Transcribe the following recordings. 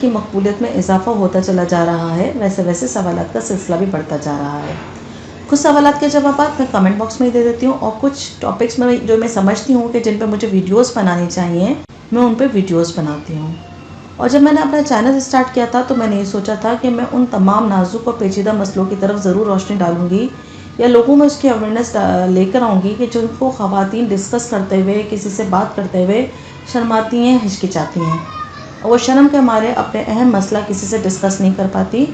کی مقبولیت میں اضافہ ہوتا چلا جا رہا ہے، ویسے ویسے سوالات کا سلسلہ بھی بڑھتا جا رہا ہے۔ کچھ سوالات کے جوابات میں کمنٹ باکس میں دے دیتی ہوں، اور کچھ ٹاپکس میں جو میں سمجھتی ہوں کہ جن پہ مجھے ویڈیوز بنانی چاہیے، میں ان پہ ویڈیوز بناتی ہوں۔ اور جب میں نے اپنا چینل اسٹارٹ کیا تھا تو میں نے یہ سوچا تھا کہ میں ان تمام نازک اور پیچیدہ مسئلوں کی طرف ضرور روشنی ڈالوں گی، یا لوگوں میں اس کی اویئرنیس لے کر آؤں گی کہ جن کو خواتین ڈسکس کرتے ہوئے، کسی سے بات کرتے ہوئے شرماتی ہیں، ہچکچاتی ہیں، وہ شرم کے مارے اپنے اہم مسئلہ کسی سے ڈسکس نہیں کر پاتی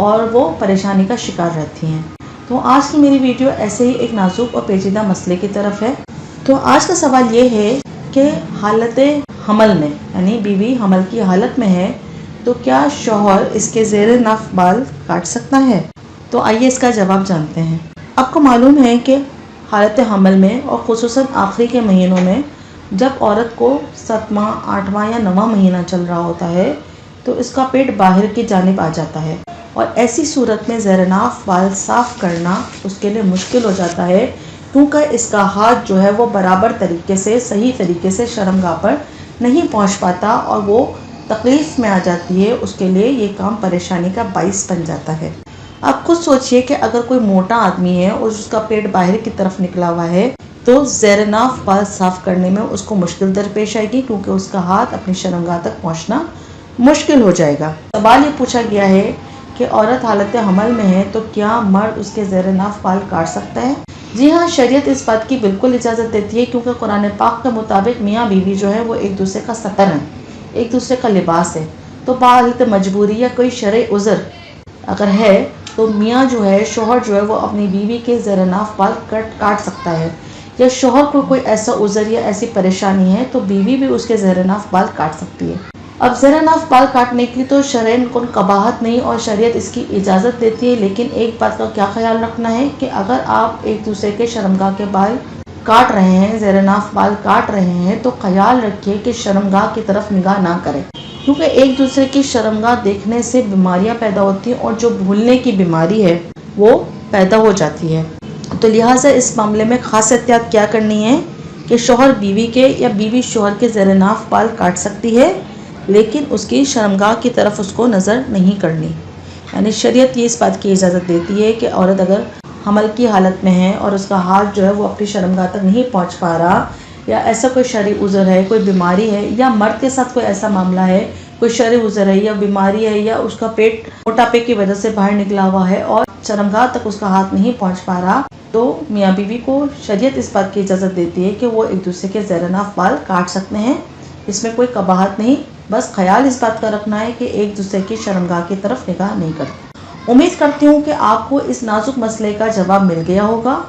اور وہ پریشانی کا شکار رہتی ہیں۔ تو آج کی میری ویڈیو ایسے ہی ایک نازک اور پیچیدہ مسئلے کی طرف ہے۔ تو آج کا سوال یہ ہے کہ حالت حمل میں، یعنی بیوی حمل کی حالت میں ہے، تو کیا شوہر اس کے زیر ناف بال کاٹ سکتا ہے؟ تو آئیے اس کا جواب جانتے ہیں۔ آپ کو معلوم ہے کہ حالت حمل میں اور خصوصاً آخری کے مہینوں میں جب عورت کو 7واں، 8واں یا 9واں مہینہ چل رہا ہوتا ہے تو اس کا پیٹ باہر کی جانب آ جاتا ہے، اور ایسی صورت میں زیر ناف بال صاف کرنا اس کے لیے مشکل ہو جاتا ہے، کیونکہ اس کا ہاتھ جو ہے وہ برابر طریقے سے، صحیح طریقے سے شرمگاہ پر نہیں پہنچ پاتا، اور وہ تکلیف میں آ جاتی ہے۔ اس کے لیے یہ کام پریشانی کا باعث بن جاتا ہے۔ آپ خود سوچئے کہ اگر کوئی موٹا آدمی ہے اور اس کا پیٹ باہر کی طرف نکلا ہوا ہے تو زیر ناف بال صاف کرنے میں اس کو مشکل درپیش آئے گی، کیونکہ اس کا ہاتھ اپنی شرمگاہ تک پہنچنا مشکل ہو جائے گا۔ سوال یہ پوچھا گیا ہے کہ عورت حالت حمل میں ہے تو کیا مرد اس کے زیر ناف بال کاٹ سکتا ہے؟ جی ہاں، شریعت اس بات کی بالکل اجازت دیتی ہے، کیونکہ قرآن پاک کے مطابق میاں بیوی جو ہے وہ ایک دوسرے کا ستر ہیں، ایک دوسرے کا لباس ہے۔ تو بحالت مجبوری یا کوئی شرعی عذر اگر ہے تو میاں جو ہے، شوہر جو ہے، وہ اپنی بیوی کے زیر ناف بال کاٹ سکتا ہے، یا شوہر کو کوئی ایسا عذر یا ایسی پریشانی ہے تو بیوی بھی اس کے زیر ناف بال کاٹ سکتی ہے۔ اب زیر ناف بال کاٹنے کی تو شرعاً کوئی قباحت نہیں اور شریعت اس کی اجازت دیتی ہے، لیکن ایک بات کا کیا خیال رکھنا ہے کہ اگر آپ ایک دوسرے کے شرمگاہ کے بال کاٹ رہے ہیں، زیر ناف بال کاٹ رہے ہیں، تو خیال رکھیے کہ شرمگاہ کی طرف نگاہ نہ کریں، کیونکہ ایک دوسرے کی شرمگاہ دیکھنے سے بیماریاں پیدا ہوتی ہیں، اور جو بھولنے کی بیماری ہے وہ پیدا ہو جاتی ہے۔ تو لہٰذا اس معاملے میں خاص احتیاط کیا کرنی ہے کہ شوہر بیوی کے یا بیوی شوہر کے زیر ناف بال کاٹ سکتی ہے، لیکن اس کی شرمگاہ کی طرف اس کو نظر نہیں کرنی۔ یعنی شریعت یہ اس بات کی اجازت دیتی ہے کہ عورت اگر حمل کی حالت میں ہے اور اس کا ہاتھ جو ہے وہ اپنی شرمگاہ تک نہیں پہنچ پا رہا، یا ایسا کوئی شرعی عذر ہے، کوئی بیماری ہے، یا مرد کے ساتھ کوئی ایسا معاملہ ہے، کوئی شرعی عذر ہے یا بیماری ہے، یا اس کا پیٹ موٹاپے کی وجہ سے باہر نکلا ہوا ہے اور شرمگاہ تک اس کا ہاتھ نہیں پہنچ پا رہا، تو میاں بیوی کو شریعت اس بات کی اجازت دیتی ہے کہ وہ ایک دوسرے کے زیر ناف بال کاٹ سکتے ہیں۔ اس میں کوئی قباحت نہیں، بس خیال اس بات کا رکھنا ہے کہ ایک دوسرے کی شرمگاہ کی طرف نگاہ نہیں کرتے۔ امید کرتی ہوں کہ آپ کو اس نازک مسئلے کا جواب مل گیا ہوگا۔